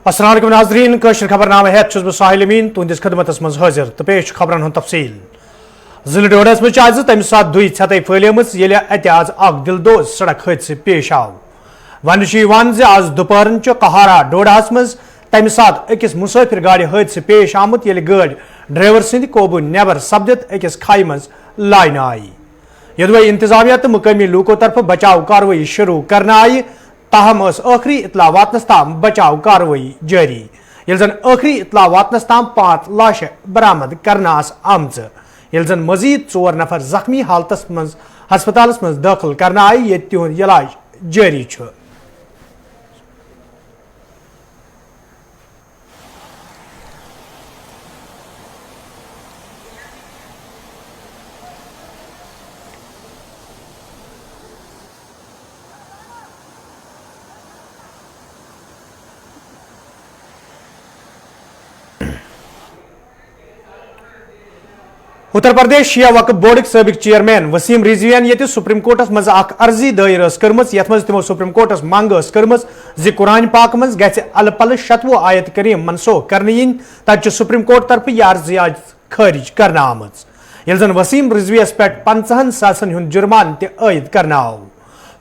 السلام علیکم ناظرین کشر خبر نامہ ہیت چھس بہ ساحل امین تہندس خدمتس مز حاضر تو پیش خبرن ہند تفصیل ضلع ڈوڈس مز آز تمہ سات دُے ژھٮ۪تٕے پھٔہلیمٕژ ییٚلہِ اتہِ آز اکھ دلدوز سڑک حٲدثہٕ پیش آو وننہٕ چھُ یِوان زِ آز دُپہرن چھُ کہارا ڈوڈاہس مز تمہ سات أکِس مسافر گاڑِ حٲدثہٕ پیش آمُت ییٚلہِ گٲڑۍ ڈرائیور سٕنٛدِ قوبوٗ نٮ۪بر سپدِتھ أکِس کھایہِ منٛز لاینہٕ آیہِ یوٚدوے انتظامیہ تہٕ مقٲمی لوٗکو طرفہٕ بچاو کاروٲیی شروٗع کرنہٕ آیہِ تاہم ٲخری اطلاع واتنس تام بچاو کاروٲیی جٲری ییٚلہِ زن ٲخری اطلاع واتنس تام 5 لاشہِ برآمد کرنہٕ آسہٕ آمژٕ ییٚلہِ زن مزید 4 نفر زخمی حالتس منٛز ہسپتالس منٛز دٲخل کرنہٕ آیہِ ییٚتہِ تِہُنٛد علاج جٲری چھُ اتر پردیش شیعہ وقف بورڈک سابق چیئرمین وسیم رضویان یہ سپریم کورٹس مز اخ عرضی دائر کرمز یت مز تمو سپریم کورٹس منگ کرمز زِ قرآن پاک مز گژھِ الہ پلہ 16 آیت کریم منسوخ کرنہٕ یِنۍ تتہِ چھُ سپریم کورٹ طرفہٕ یہ عرضی خارج کرنہٕ آمٕژ ییٚلہِ زن وسیم رضویس پٮ۪ٹھ 50 ساسن ہُنٛد جُرمانہٕ تہِ عٲید کرنہٕ آو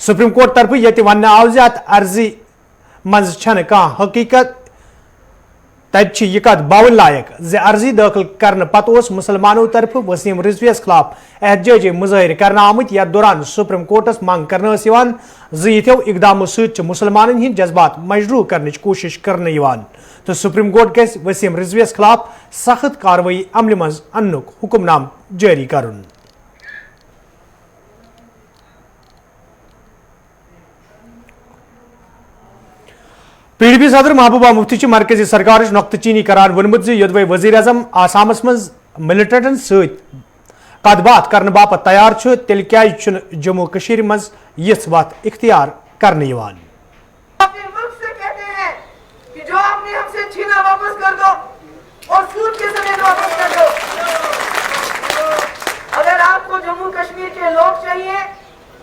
سپریم کورٹ طرفہٕ ییٚتہِ وننہٕ آو زِ اتھ عرضی منٛز چھنہٕ کانٛہہ حقیقت تتہِ چھِ یہِ کتھ باون لائق زِ عرضی دٲخل کرنہٕ پتہٕ اوس مسلمانو طرفہٕ وسیم رضویس خلاف احتجاجی مظٲہرٕ کرنہٕ آمٕتۍ یتھ دوران سپریم کورٹس منگ کرنہٕ ٲس یِوان زِ یِتھیو اقدامو سۭتۍ چھِ مسلمانن ہٕنٛدۍ جذبات مجروح کرنٕچ کوٗشش کرنہٕ یِوان تہٕ سپریم کورٹ گژھِ وسیم رضویس خلاف سخت کاروٲیی عملہِ منٛز اننُک حکم نام جٲری کرُن پی ڈی پی صدر محبوبہ مفتی مرکزی سرکار نقطہ چینی کران وونمت زِ یوٚدوے وزیر اعظم آسامس مز ملٹنٹن ستۍ کتھ باتھ کرنہٕ باپت تیار چھُ تیٚلہِ کیازِ چھُنہٕ جموں کشیٖر منٛز یِژھ وتھ اختیار کرنہٕ یِوان اگر آپ کو جموں کشمیر کے لوگ چاہیے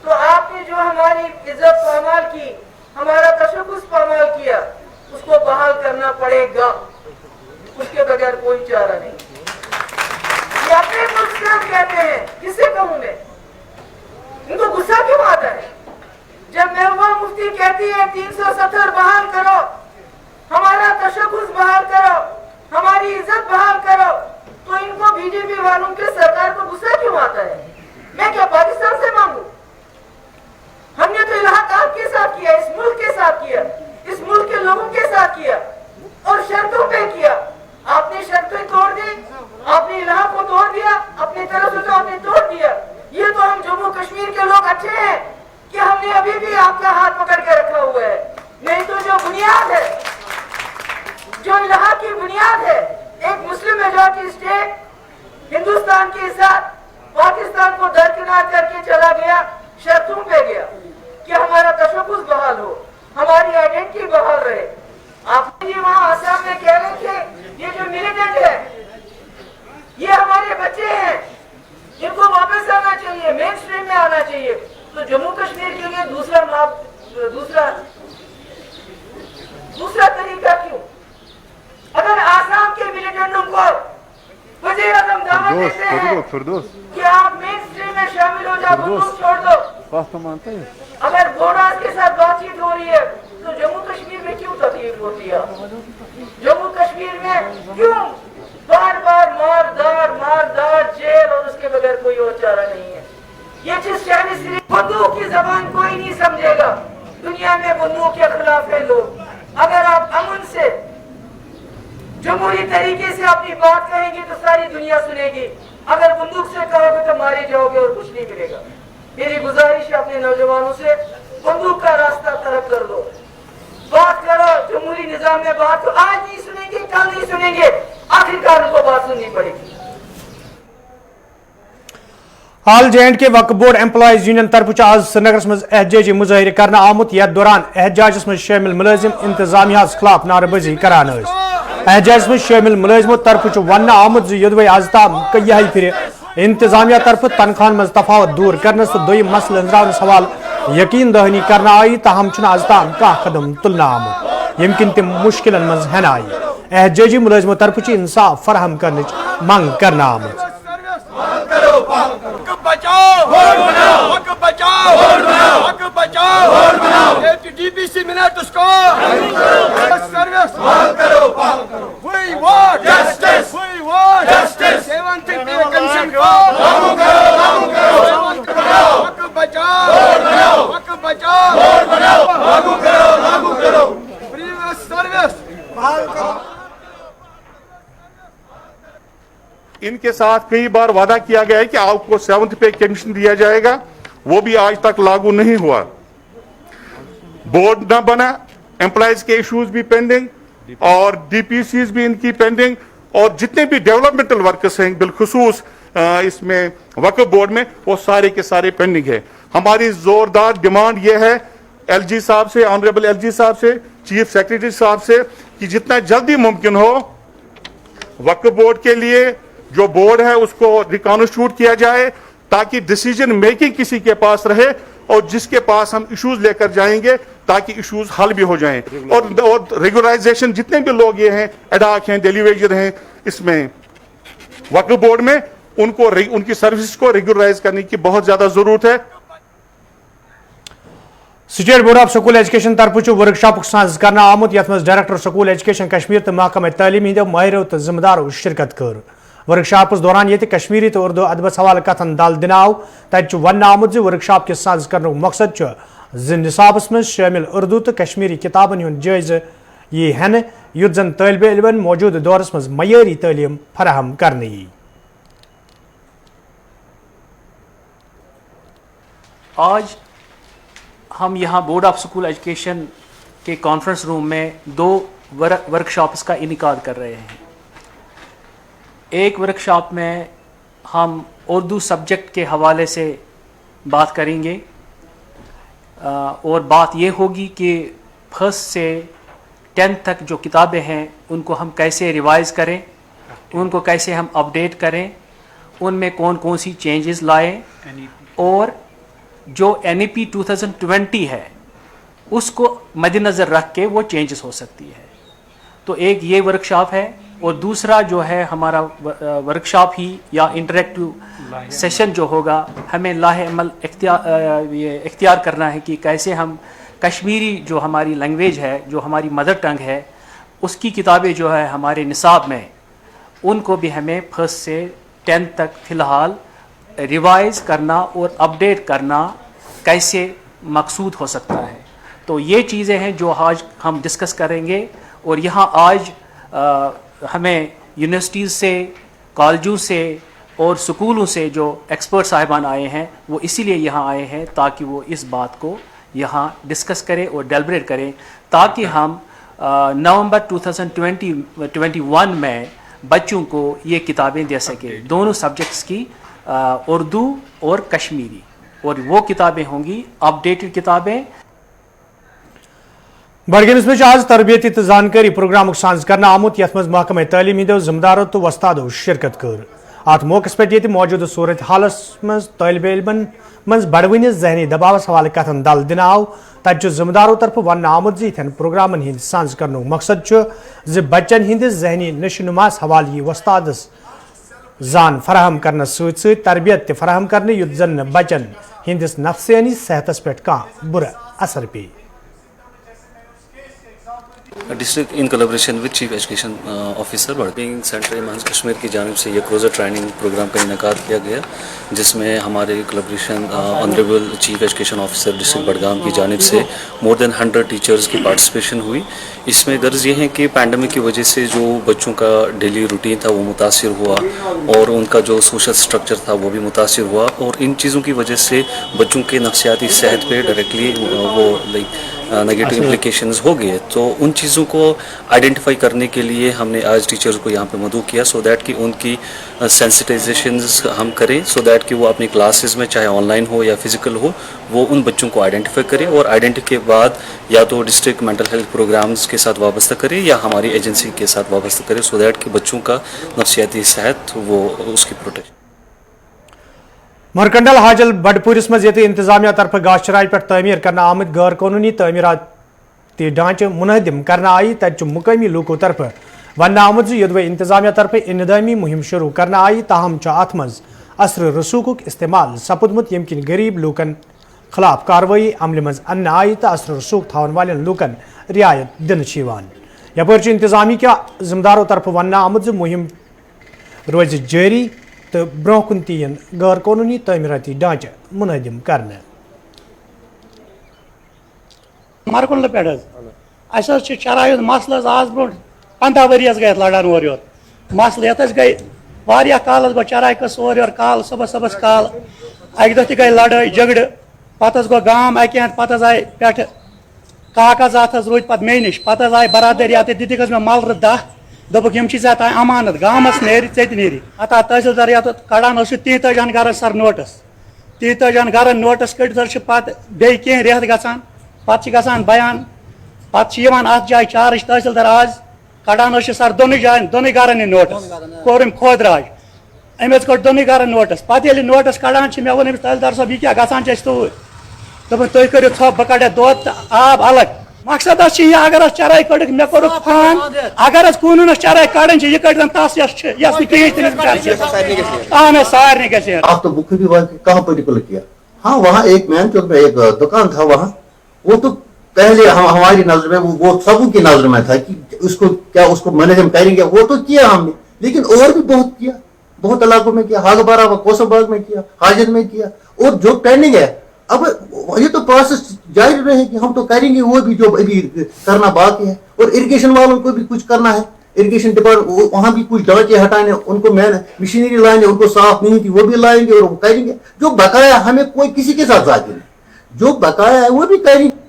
تو آپ نے جو ہماری عزت پامال کی ہمارا تشخص پامال کیا اس کو بحال کرنا پڑے گا اس کے بغیر کوئی چارہ نہیں یہ اپنے ملک سے ہم کہتے ہیں کس سے کہوں میں ان کو غصہ کیوں آتا ہے جب محبوبہ مفتی کہتی ہے 370 بحال کرو ہمارا تشخص بحال کرو ہماری عزت بحال کرو تو ان کو بی جے پی والوں کے سرکار کو غصہ کیوں آتا ہے میں کیا پاکستان سے مانگوں ہم نے تو الحاق آپ کے ساتھ کیا اس ملک کے ساتھ کیا اس ملک کے لوگوں کے ساتھ کیا اور شرطوں پہ کیا آپ نے شرطیں توڑ دی آپ نے الحاق کو توڑ دیا اپنی طرف سے تو آپ نے توڑ دیا یہ تو ہم جموں کشمیر کے لوگ اچھے ہیں کہ ہم نے ابھی بھی آپ کا ہاتھ پکڑ کے رکھا ہوا ہے نہیں تو جو بنیاد ہے جو الحاق کی بنیاد ہے ایک مسلم میجورٹی اسٹیٹ ہندوستان کے ساتھ پاکستان کو درکنار کر کے چلا گیا شرطوں پہ گیا کہ ہمارا تشخص بحال ہو ہماری آئیڈینٹی بحال رہے آپ نے وہاں آسام میں کہہ رہے تھے یہ جو ملیٹنٹ ہے یہ ہمارے بچے ہیں ان کو واپس آنا چاہیے مین سٹریم میں آنا چاہیے تو جموں کشمیر کے لیے دوسرا طریقہ کیوں اگر آسام کے ملیٹنٹوں کو وزیر اعظم دعوت دیتے ہیں کہ آپ مین سٹریم میں شامل ہو جاؤ بندوق چھوڑ دو اگر بوڈاس کے ساتھ بات چیت ہو رہی ہے تو جموں کشمیر میں کیوں تکلیف ہوتی ہے جموں کشمیر میں کیوں بار بار مار دار جیل اور اس کے بغیر کوئی اور چارہ نہیں ہے یہ چیز شہری صرف بندوق کی زبان کوئی نہیں سمجھے گا دنیا میں بندوق کے خلاف ہے لوگ اگر آپ امن سے جمہوری طریقے سے اپنی بات کہیں گے تو ساری دنیا سنے گی اگر بندوق سے کہو گے تو مارے جاؤ گے اور کچھ نہیں ملے گا میری گزارش ہے اپنے نوجوانوں سے بندوق کا راستہ ترک کر دو بات کرو جمہوری نظام میں بات آج نہیں سنیں گے کل نہیں سنیں گے آخرکار ان کو بات سننی پڑے گی آل جے اینڈ کے وقف بورڈ ایمپلائیز یونین طرف آز سری نگرس مز احتجاجی مظاہرہ کرنا آمت یتھ دوران احتجاجس مز شامل ملازم انتظامیہ خلاف نعرہ بازی کران احتجاجس مز شامل ملازمو طرف ون آمت زِ یوٚدوے آز تام کئی پھر انتظامیہ طرف تنخواہ مز تفاوت دور کرنس تو دویم مسئلہ انزراونس حوالہ یقین دہانی کرنا آئی تاہم چھُنہٕ آز تام کانٛہہ قدم تُلنہٕ آمُت یم कन तम मुश्किल मज हन आई एहतजाजी मुलाजमों तरफ इंसाफ फराहम करने मंग करना आमत DPC Minatus ko service we want justice we want justice 70 pension ko लागू करो हक बचाओ हक बचाओ लागू करो फ्री सर्विस इनके साथ कई बार वादा किया गया है कि आपको 7th पे पेंशन दिया जाएगा, वो भी आज तक लागू नहीं हुआ। बोर्ड न बना, एम्प्लॉयज के इश्यूज भी पेंडिंग और डीपीसीज भी इनकी पेंडिंग और जितने भी डेवलपमेंटल वर्कर्स हैं बिलखुसूस इसमें वक्फ बोर्ड में वो सारे के सारे पेंडिंग है। हमारी जोरदार डिमांड ये है एलजी साहब से, ऑनरेबल एलजी साहब से, चीफ सेक्रेटरी साहब से कि जितना जल्दी मुमकिन हो वक्फ बोर्ड के लिए जो बोर्ड है उसको रिकॉन्स्टिट्यूट किया जाए ताकि डिसीजन मेकिंग किसी के पास रहे और जिसके पास हम इश्यूज लेकर जाएंगे ताकि इश्यूज हल भी हो जाएं और रेगुलराइजेशन जितने भी लोग ये हैं एडाक हैं, डेली वेजर हैं इसमें वक्फ बोर्ड में उनको उनकी सर्विस को रेगुलराइज करने की बहुत ज्यादा जरूरत है। State board of school education तरफ वर्कशॉप साज करना आमुत यथ मज डायरेक्टर स्कूल एजुकेशन कश्मीर तो महकमा तालीम हिंदो माहिरों तो जिम्मेदारों शिरकत कर। वर्कशॉप दौरान ये कश्मीरी तो उर्दू अदबस हवाले कथन दाल दिनाव तत वन आमुत वर्कशॉप के साज करने मकसद निसाबस में शामिल उर्दू तो कश्मीरी किताबन हुंद जायज़ ये हन युत जन तालिब इल्मन मौजूद दौरस मज मयारी तालीम फराहम करने। आज हम यहाँ बोर्ड ऑफ स्कूल एजुकेशन के कॉन्फ्रेंस रूम में 2 वर्कशॉप्स का इनेकाद कर रहे हैं। एक वर्कशॉप में हम उर्दू सब्जेक्ट के हवाले से बात करेंगे और बात ये होगी कि फर्स्ट से 10th तक जो किताबें हैं उनको हम कैसे रिवाइज करें, उनको कैसे हम अपडेट करें, उनमें कौन कौन सी चेंजेस लाएं और जो NEP 2020 है उसको मद्देनज़र रख के वो चेंजेस हो सकती है। तो एक ये वर्कशॉप है और दूसरा जो है हमारा वर्कशॉप ही या इंटरेक्टिव सेशन जो होगा हमें लाहे अमल इख्तियार करना है कि कैसे हम कश्मीरी जो हमारी लैंग्वेज है, जो हमारी मदर टंग है, उसकी किताबें जो है हमारे निसाब में उनको भी हमें फर्स्ट से 10th तक फ़िलहाल रिवाइज करना और अपडेट करना कैसे मकसूद हो सकता है। तो ये चीज़ें हैं जो आज हम डिस्कस करेंगे और यहाँ आज हमें यूनिवर्सिटीज़ से, कॉलेजों से और स्कूलों से जो एक्सपर्ट साहिबान आए हैं वो इसीलिए यहाँ आए हैं ताकि वो इस बात को यहाँ डिस्कस करें और डेलिब्रेट करें ताकि हम नवंबर 2021 में बच्चों को ये किताबें दे सकें, दोनों सब्जेक्ट्स की, उर्दू और कश्मीरी, और वो किताबें होंगी अपडेटेड किताबें। बडगमस में आज तरबियती तो जानकारी प्रोग्राम साज करना आमुत यथ मज महकमा तालीम हिंदो जिम्मेदारों तो वस्तादों शिरकत कर। अत मौके पे मौजूद सूरत हालस मज तालिब इल्मन मज बड़वनिस जहनी दबावस हवाले कथन दल दिन आव तत जिम्मेदारों तरफ वन आमुत इन प्रोग्रामन हिंद साज करने मकसद बच्चन हिंदिस जहनी नशोनुमास हवाले वस्तादस जान फराहम करने सत तरबियत फराहम करने युत जन बच्चन हिंदिस नफ्सियानी सेहतस पे बुरा असर पे। District in collaboration with chief education officer Budgam central इमाम कश्मीर की जानिब से ये क्रोजर ट्रेनिंग प्रोग्राम का इनेकाद किया गया जिसमें हमारे collaboration honourable chief education officer district Budgam की जानिब से मोर देन 100 टीचर्स की पार्टिसिपेशन हुई। इसमें गर्ज ये है कि पैंडमिक की वजह से जो बच्चों का डेली रूटीन था वो मुतासिर हुआ और उनका जो सोशल स्ट्रक्चर था वो भी मुतासिर हुआ और इन चीज़ों की वजह से बच्चों के नफ्सियाती सेहत पे डायरेक्टली वो नेगेटिव इम्प्लिकेशंस हो गए। तो उन चीज़ों को आइडेंटिफाई करने के लिए हमने आज टीचर्स को यहाँ पे मदऊ किया सो दैट कि उनकी सेंसिटाइजेशंस हम करें सो दैट कि वो अपनी क्लासेस में चाहे ऑनलाइन हो या फिजिकल हो वो उन बच्चों को आइडेंटिफाई करें और आइडेंटिफाई के बाद या तो डिस्ट्रिक्ट मेंटल हेल्थ प्रोग्राम्स के साथ वाबस्ता करें या हमारी एजेंसी के साथ वाबस्ता करें सो दैट कि बच्चों का नफ्सियाती सेहत वो उसकी प्रोटेक्शन। मरकंडल हाजल बडपुरिस मज ये इंतजामिया तरफ गाशराज पे तमीर करना आमद गैर कानूनी तमीरात تی ڈانچہ منہدم کرنا آئی تچ مقامی لوکو طرف ون آمت یدوے انتظامیہ طرف اندامی مہم شروع کرنا آئی تاہم ات مز اثر رسوخ استعمال سپدمت یم کن غریب لوکن خلاف کاروائی عمل مز ان آئی تو اثر رسوخ تھون والن لوکن رعایت دن یپر انتظامیہ کیا ذمہ داروں طرف ون آمت مہم روز جاری تو برہ کن تین غیر قانونی تعمیراتی ڈانچہ منہدم کرنے مرکن پہ چرائے مسل آج برو 15 ؤری گئی لڑان اور یور مسل یت گئی واریاہ کال گو چرائی قص اور یور کال صبح صبح کال اکہ دہ تہ گئی لڑائی جھگڑ پتہ گو گام اکہ ہند پتہ آئی پہ کاغذات روٗدۍ پتہ مے نش پتہ آئی برادری اتھ دتک مے ملرٕ 10 دوٚپُکھ یِم چھی ژےٚ تانۍ امانت گامس نیرِ ژےٚ تہِ نیری اتھ تحصیلدار یتھ کڑان اوس 30 گرن سر نوٹس 30 گرن نوٹس کڑتھ پتہ بیٚیہِ کینٛہہ رٮ۪تھ گژھان پتہ چھِ گژھان بیان پتہ یِوان اتھ جایہِ چارج تحصیلدار آز کڑان سر دونوں جائن دونوں گرن یہ نوٹس کورم خودراج امس کڑ دونوں گرن نوٹس پتہ ییٚلہِ نوٹس کڑان مے ووٚن أمِس تحصیلدار صٲب یہِ کیٛاہ گژھان چھِ اَسہِ توٗرۍ دوٚپُن تُہۍ کٔرِو ژھۄپھ بہٕ کڑٕ دۄد تہٕ آب الگ مقصد یہ اگر چرائی کڑک مے کورُکھ فان اگر قونوٗنس چرائی کڑان یہ کڑن تس یس نہٕ کہیٖنۍ سارنٕے گژھِ آپ تو بخوبی کہاں پرٹیکولر کیا ہاں وہاں ایک مین چوک میں ایک دکان تھا وہاں وہ تو پہلے ہماری نظر میں وہ سبوں کی نظر میں تھا کہ اس کو کیا اس کو مینیجم کریں گے وہ تو کیا ہم نے لیکن اور بھی بہت کیا بہت علاقوں میں کیا ہاگ بارہ کوسم باغ میں کیا حاجت میں کیا اور جو پینڈنگ ہے اب یہ تو پروسیس جاری رہے کہ ہم تو کریں گے وہ بھی جو ابھی کرنا باقی ہے اور اریگیشن والوں کو بھی کچھ کرنا ہے اریگیشن ڈپارٹمنٹ وہاں بھی کچھ ڈھانچے ہٹانے ان کو مین مشینری لائیں ان کو صاف نہیں تھی وہ بھی لائیں گے اور وہ کریں گے جو بقایا ہمیں کوئی کسی کے ساتھ ذاتی نہیں جو بقایا ہے وہ بھی کریں گے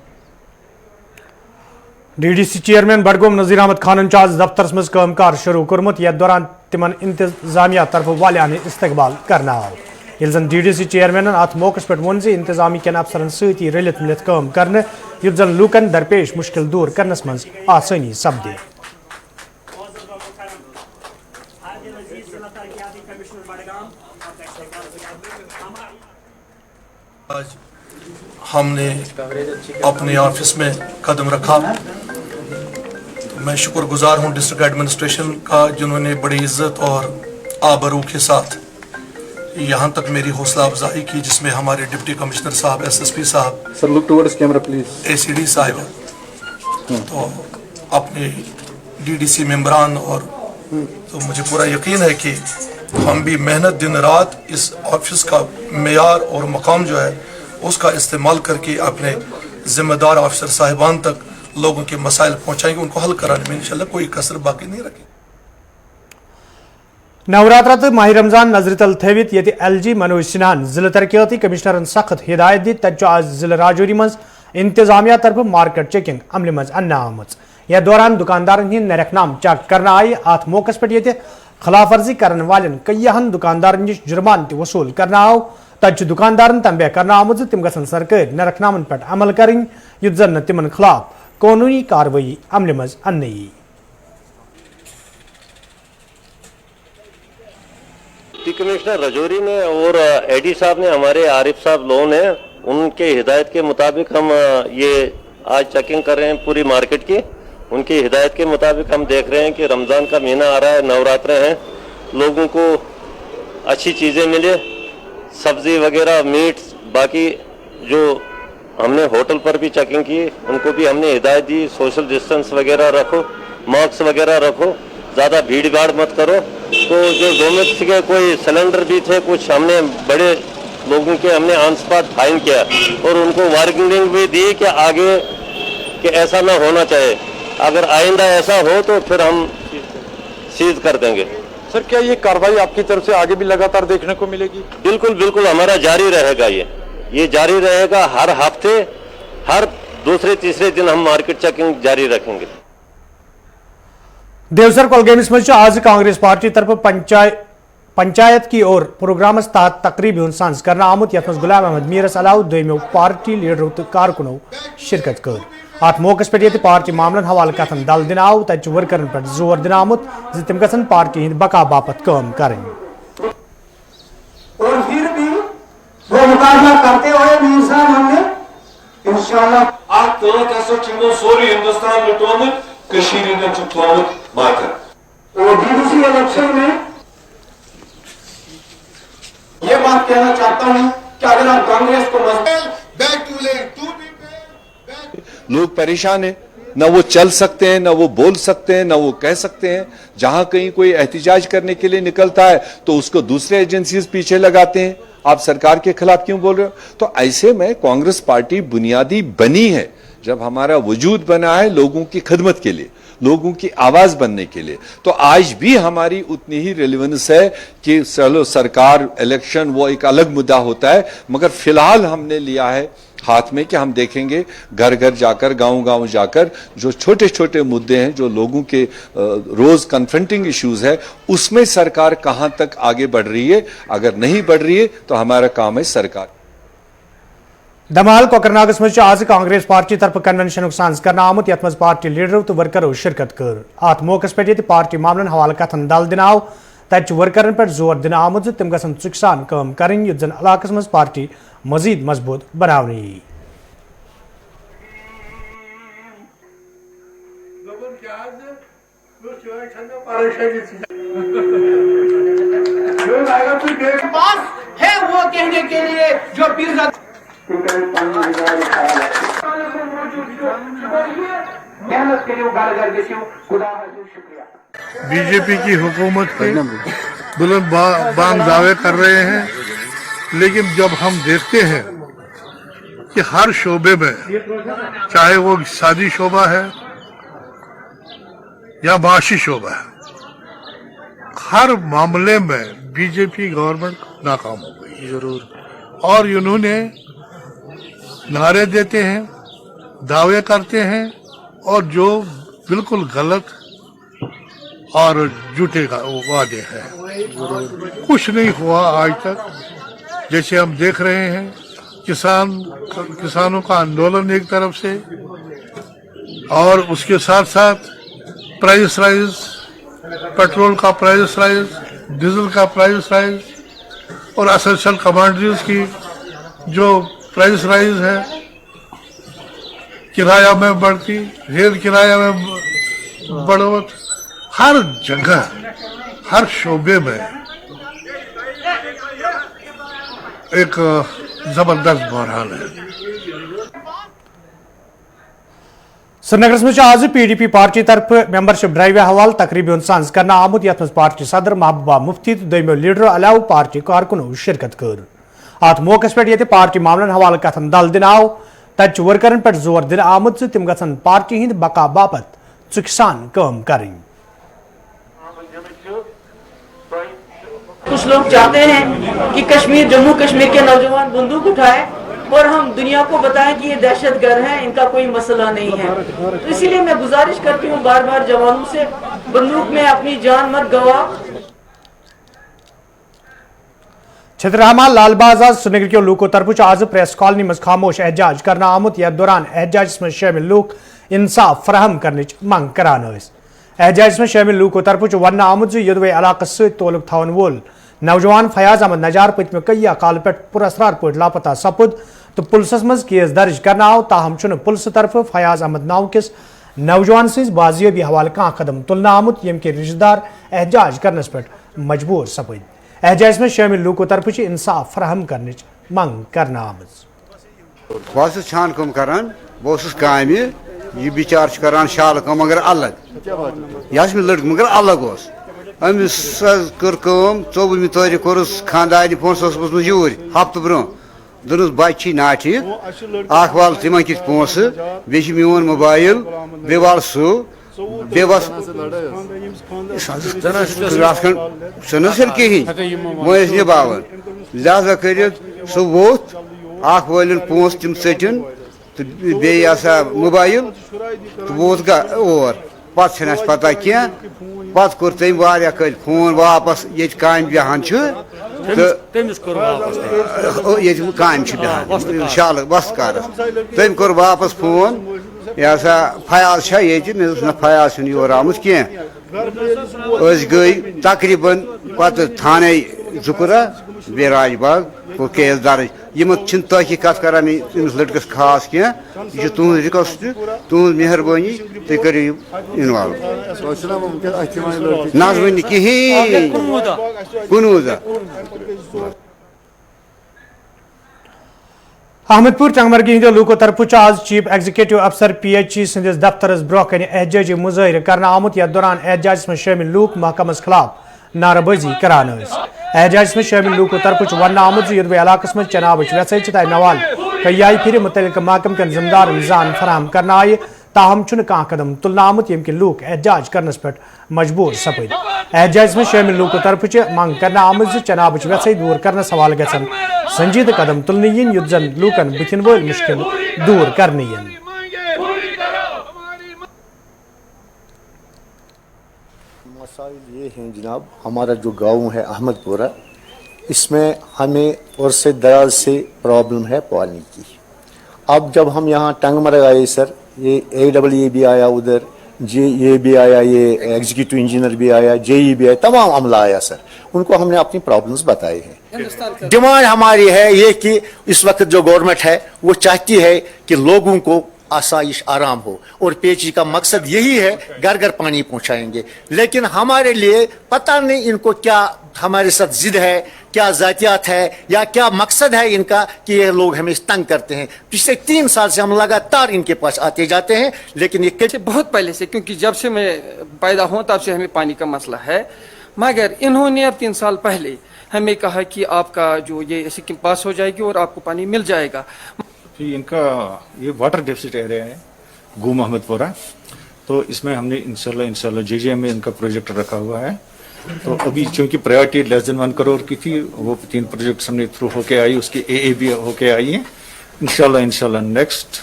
D D C chairman Budgam Nazir Ahmad خانن آز دفترس مز کام کار شروع کورمت یتھ دوران تمن انتظامیہ طرف والیانہ استقبال کرنا آو یل زن ڈی ڈی سی چیئرمینن ات موقع پہ ون انتظامیہ کن افسرن ستی رلت ملت کام کرنے یت زن لوکن درپیش مشکل دور کرنس مز آسانی سپدے آج ہم نے اپنے آفس میں قدم رکھا میں شکر گزار ہوں ڈسٹرکٹ ایڈمنسٹریشن کا جنہوں نے بڑی عزت اور آبرو کے ساتھ یہاں تک میری حوصلہ افزائی کی جس میں ہمارے ڈپٹی کمشنر صاحب ایس ایس پی صاحب اے سی ڈی صاحب تو اپنے ڈی ڈی سی ممبران اور تو مجھے پورا یقین ہے کہ ہم بھی محنت دن رات اس آفس کا معیار اور مقام جو ہے اس کا استعمال کر کے اپنے ذمہ دار آفیسر صاحبان تک لوگوں کے مسائل پہنچائیں گے ان کو حل کرانے میں انشاءاللہ کوئی کسر باقی نہیں رکھیں. نوراترا تو ماہ رمضان نظر تل تھوت یہ ایل جی منوج سنہان ضلع ترقیاتی کمشنرن سخت ہدایت دیت تت آج ضلع راجوری مز انتظامیہ طرف مارکیٹ چیکنگ عمل مز ان آمت یا دوران دکاندارن ہند نرخ نام چیک کرنا آئی ات موقع پہ یہ خلاف ورزی کرن والن کئیہن دکاندارن نش جرمان تہ وصول کرنا آو تت دکاندارن تنبیہ کرنا آمت زِ تم گژھن سرکاری نرخ نامن پہ عمل کریں یت زن تمن خلاف قانونی کاروٲیی عمل مز ان یی. ڈپٹی کمشنر رجوری نے اور اے ڈی صاحب نے ہمارے عارف صاحب لون ہیں ان کے ہدایت کے مطابق ہم یہ آج چیکنگ کر رہے ہیں پوری مارکیٹ کی. ان کی ہدایت کے مطابق ہم دیکھ رہے ہیں کہ رمضان کا مہینہ آ رہا ہے نوراترے ہیں لوگوں کو اچھی چیزیں ملے سبزی وغیرہ میٹ باقی جو ہم نے ہوٹل پر بھی چیکنگ کی ان کو بھی ہم نے ہدایت دی سوشل ڈسٹنس وغیرہ رکھو ماسک وغیرہ رکھو زیادہ بھیڑ بھاڑ مت کرو. تو جو ڈومیسٹک کے کوئی سلنڈر بھی تھے کچھ ہم نے بڑے لوگوں کے ہم نے آن اسپاٹ فائن کیا اور ان کو وارننگ بھی دی کہ آگے کہ ایسا نہ ہونا چاہیے اگر آئندہ ایسا ہو تو پھر ہم سیز کر دیں گے. سر کیا یہ کارروائی آپ کی طرف سے آگے بھی لگاتار دیکھنے کو ملے گی؟ بالکل بالکل ہمارا جاری رہے گا یہ جاری رہے گا ہر ہفتے ہر دوسرے تیسرے دن ہم مارکیٹ چیکنگ جاری رکھیں گے. دیوسر کولگامس مز آج کانگریس پارٹی طرف پنچایت کی اور پروگرامس تحت تقریب ہند سانز کرنا آمت یت مز غلام احمد میرس علاوہ دویمو پارٹی لیڈرو تو کارکنو شرکت کر. ات موقع پہ یہ پارٹی معاملن حوالہ کتن دل دن آو تت ورکرن پہ زور دن آمت زِ تم گژھن پارٹی ہند بقا باپت کام کریں. اور پھر بھی وہ مقابلہ کرتے ہوئے میر صاحب ہم نے انشاءاللہ अख तंत हसा चिमो सोरी हिंदुस्तान लुटोमुत कशीर हिंदन च थोमुत मातर। तो बीडीसी इलेक्शन में ये बात कहना चाहता हूं कि अगर हम कांग्रेस को लोग परेशान है, न वो चल सकते हैं, न वो बोल सकते हैं, न वो कह सकते हैं। जहां कहीं कोई एहतिजाज करने के लिए निकलता है तो उसको दूसरे एजेंसीज पीछे लगाते हैं, आप सरकार के खिलाफ क्यों बोल रहे हो। तो ऐसे में कांग्रेस पार्टी बुनियादी बनी है, जब हमारा वजूद बना है लोगों की खिदमत के लिए, लोगों की आवाज बनने के लिए, तो आज भी हमारी उतनी ही रेलेवेंस है कि चलो सरकार इलेक्शन वो एक अलग मुद्दा होता है, मगर फिलहाल हमने लिया है हाथ में कि हम देखेंगे घर घर जाकर, गांव गांव जाकर जो छोटे छोटे मुद्दे हैं, जो लोगों के रोज कन्फ्रंटिंग इश्यूज है, उसमें सरकार कहां तक आगे बढ़ रही है। अगर नहीं बढ़ रही है तो हमारा काम है सरकार। दमाल कोकरनागस मज आज कांग्रेस पार्टी तरफ कन्वेंशन साज कर आमुत यथ मज पार्टी लीडरों तो वर्करों शिरकत कर। अत मौके पे पार्टी मामलन हवाले कथन दल दिन आव, तत वर्करन पे जोर दिन आमुत तम गसन चुकसान काम करें युत जन इलाकस मज पार्टी मजीद मजबूत बनावनी। पास है वो कहने के लिए जो पीर मेहनत के लिए बीजेपी की हुकूमत के बुलंद बांग दावे कर रहे हैं, लेकिन जब हम देखते हैं कि हर शोबे में, चाहे वो शादी शोबा है या माशी शोबा है, हर मामले में बीजेपी गवर्नमेंट नाकाम हो गई। जरूर। और इन्होंने नारे देते हैं, दावे करते हैं, और जो बिल्कुल गलत और झूठे वादे हैं, कुछ नहीं हुआ आज तक। जैसे हम देख रहे हैं किसानों का आंदोलन एक तरफ से, और उसके साथ साथ प्राइस राइज, पेट्रोल का प्राइस राइज, डीजल का प्राइस राइज, और एसेंशियल कमोडिटीज की जो प्राइस राइज है, किराया में बढ़ती, रेल किराया में बढ़ोत, हर जगह हर शोबे में एक जबरदस्त बहरान है। श्रीनगर में आज PDP पार्टी तरफ मेंबरशिप ड्राइव हवाल तकरीबन साज कर आमुत यथ पार्टी सदर महबूबा मुफ्ती तो दमो लीडरों अलाव पार्टी कारकुनों शिरकत कर। अत मौके पे पार्टी मामलन हवाले कथन दल दिन आव, तत वर्करन पे जोर दिन आमुत तम गसन पार्टी हिंद बका बापत चुकसान काम करें। कुछ लोग चाहते हैं कि कश्मीर, जम्मू कश्मीर के नौजवान बंदूक उठाए और हम दुनिया को बताएं कि ये दहशतगर्द हैं, इनका कोई मसला नहीं है। तो इसीलिए मैं गुजारिश करती हूँ बार बार जवानों से, बंदूक में अपनी जान मत गवा। छतरहमा लाल बाजार श्रीनगर के लोगों तरफ आज प्रेस कॉलोनी में खामोश एहतजाज करना आमुत यथ दौरान एहतजाज में शामिल लोग इंसाफ फराहम करने मंग करान। एहतजाज में शामिल लोगों तरफ वन आमुत यदवे इलाक तोलुक थवन वोल नौजवान फयाज अहमद नजार पत्म कई काल पे पुरअसरार पे लापता सपुद तो पुलिस मज केस दर्ज करना आव, ताहम पुलिस तरफ फयाज अहमद नाव किस नौजवान से बाजियाबी हवाले कह कदम तुलना आमुत यम के रिश्तेदार एहतजाज करनस पे मजबूर सपद। एहतजाज में शामिल लोगों तरफ इंसाफ फराहम करने मंग करना आमज। बस छान कम करान, बस काम ये बिचार करान शाल कम मगर अलग, यह लड़क मगर अलग उस अमिस कर 24 तारीख कोरस खानदानी पोस यूर हफ्त ब्रो दोनों बच्ची ना ठीक अख वाल तिम कि पोस बे मोन मोबाइल बे वाल सो बे बस सर कहें वह निभावन लिहाजा कर सह वोत अख वाल पोस तम सटन तो बेसा मोबाइल तो वोत और पे पता क्या पत कोर तम कल फोन वापस ये कान बेहान कान बेहान शाल बस कर तम कोर वापस फोन यह सा फयाज ये मे फयाज योर आमुत कह गई तकरीबन पे थाने जुकुरा बे राजबाग को केस दर्ज यम तहकीकत करान इस लड़कस खास क्या यह तुद रिक्वेस्ट तुद मेहरबानी तुम करो इन्वॉल्व ना वन कहें कुनूजा। अहमदपुर चंगमरगी हिंदो लूको तरफ आज चीफ एग्जीक्यूटिव अफसर PHE सदिस दफ्तरस ब्रोह कन एहतजाजी मुजाहिर करना आमुत यथ दौरान एहतजाज में शामिल लूक महकमस खिलाफ नाराबाजी करान। एहतजाज में शामिल लूको तरफ वन आमुत युद्ध इलाक में चनाब वैसे तय नवाल कई फिर मुतल्लिक महकम कन जिम्मेदार निजान फराहम करना आय ताहम कह कदम तुलना आमुत यम लूक एहतजाज करनस पे मजबूर सपद। एहतजाज में शामिल लूको तरफ मंग करना आमुत चनाब वैसे दूर करनस हवाले गसन संजीद कदम तुलने yin युद्ध जन लूकन बिथिन वोल मुश्किल दूर करने yin। मसाइल ये हैं जनाब, हमारा जो गांव है अहमदपुरा, इसमें हमें और से दराज से प्रॉब्लम है पानी की। अब जब हम यहाँ टंगमरग आए सर, ये AEE भी आया उधर, ये भी आया, ये एग्जीक्यूटिव इंजीनियर भी आया, JE भी आया, तमाम अमला आया सर, उनको हमने अपनी प्रॉब्लम्स बताए हैं। डिमांड हमारी है ये कि इस वक्त जो गवर्नमेंट है वो चाहती है कि लोगों को आसाइश आराम हो, और PHE का मकसद यही है घर घर पानी पहुंचाएंगे। लेकिन हमारे लिए पता नहीं इनको क्या हमारे साथ जिद है, क्या जातियात है, या क्या मकसद है इनका कि ये लोग हमें तंग करते हैं। पिछले 3 साल से हम लगातार इनके पास आते जाते हैं, लेकिन ये बहुत पहले से, क्योंकि जब से मैं पैदा हूँ तब से हमें पानी का मसला है, मगर इन्होंने अब 3 साल पहले हमें कहा कि आपका जो ये स्कीम पास हो जाएगी और आपको पानी मिल जाएगा। इनका ये वाटर डेफिसिट एरिया है गुम अहमदपुरा, तो इसमें हमने इंशाल्लाह JJM में इनका प्रोजेक्ट रखा हुआ है। तो अभी चूंकि प्रायोरिटी लेस देन 1 करोड़ की थी, वो 3 प्रोजेक्ट हमने थ्रू होके आई, उसकी AA भी होके आई है। इंशाल्लाह नेक्स्ट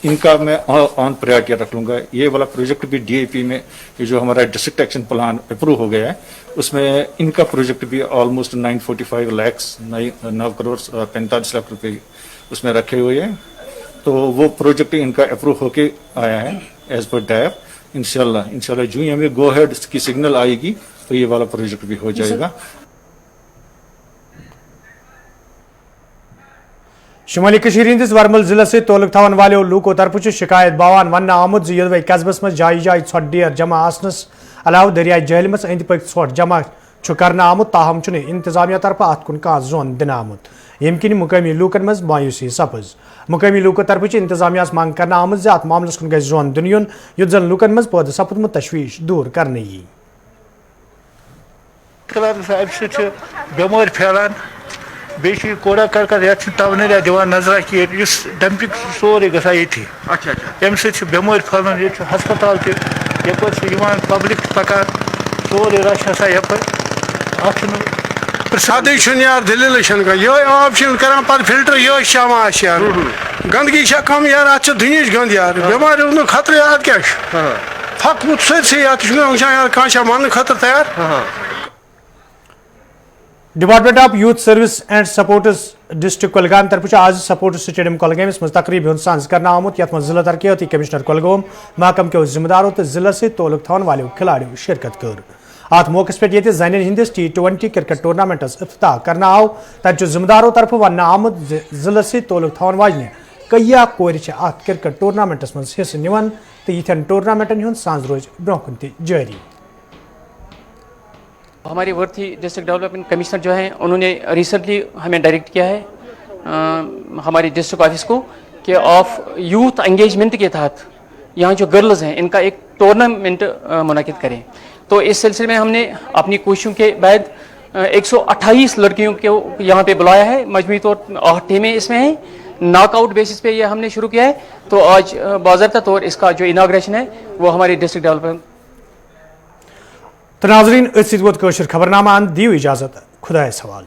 इनका मैं ऑन प्रायोरिटी रख लूँगा। ये वाला प्रोजेक्ट भी DAP में, ये जो हमारा डिस्ट्रिक्ट एक्शन प्लान अप्रूव हो गया है, उसमें इनका प्रोजेक्ट भी ऑलमोस्ट 945 लाख 9 करोड़ 45 लाख रुपए उसमें रखे हुए हैं। तो वो प्रोजेक्ट इनका अप्रूव होके आया है एज पर डैप। इंशाल्लाह जो ही हमें गो हेड की सिग्नल आएगी तो ये वाला प्रोजेक्ट भी हो जाएगा। शुमाली कशीर हिंदिस वर्मल जिले से तोलक थवन वाले लूको तरफ शिकायत बावान वन आमुद युद्ध कस्बस में जाय जाय ोट डेर जमा आसनस अलाव दरियाई जहल मज अंद पक ोट जमा कर आमुत, ताहम इंतजामिया तरफ अत कुन कह जोन दिन आमुत, यम किन मुकामी लूकन मज मायूसी सपज। मुकामी लूको तरफ इंतजामिया मंग कर आमुत अत मामलस कुन गि जोन दिन युन युद्ध जन लूकन मज पौध सपदमुत तशवीश दूर करने यी। बेमार फैलान बे कूड़ा करकट ये तवनरिया दिवान नजर कि डंपिंग सोरे गसा ये अम बेमार फैलान, ये हस्पताल तक पब्लिक पकान सोरे रश हसा यपर सादे यार दलील ये आब करान पे फिल्टर ये शामा यार गंदगी कम यार अत दुनिच गंद यार बेमार खतर अत क्या फकमुत सरसे यार कह मन खतर तैयार। Department of youth service and supports district Kulgam तरफ आज सपोर्ट्स स्टेडियम कुलगाम मज तकरीब साज कर आमुत, यथ जिला तरक्याती कमिश्नर कुलगाम महकम के जिम्मेदारों तो जिले से तोलक थवन वाले खिलाड़ियों शिरकत कर। अत मौके पे जन हिंदिस T20 क्रिकेट टूर्नामेंटस इफ्तिताह करना आव, तत जिम्मेदारों तरफ वन आमुत जिले से तोलक थवन वाजने कई कोर क्रिकेट टूर्नामेंटस मज हिस्स निवान, तो यिथन टूर्नामेंटन हुंद सांझ रोज ब्रोह जारी। हमारे वर्थी डिस्ट्रिक्ट डेवलपमेंट कमिश्नर जो हैं उन्होंने रिसेंटली हमें डायरेक्ट किया है हमारे डिस्ट्रिक्ट ऑफिस को कि ऑफ यूथ एंगेजमेंट के तहत यहाँ जो गर्ल्स हैं इनका एक टूर्नामेंट मुनाकिद करें। तो इस सिलसिले में हमने अपनी कोशिशों के बाद 128 लड़कियों को यहाँ पे बुलाया है। मजमूई तौर 8 टीमें इसमें हैं, नॉकआउट बेसिस पे ये हमने शुरू किया है। तो आज बाज़ाब्ता तौर इसका जो इनाग्रेशन है वो हमारे डिस्ट्रिक्ट डेवलपमेंट। तो नाज़रीन, इस खबरनामा दियो इजाजत, खुदा सवाल।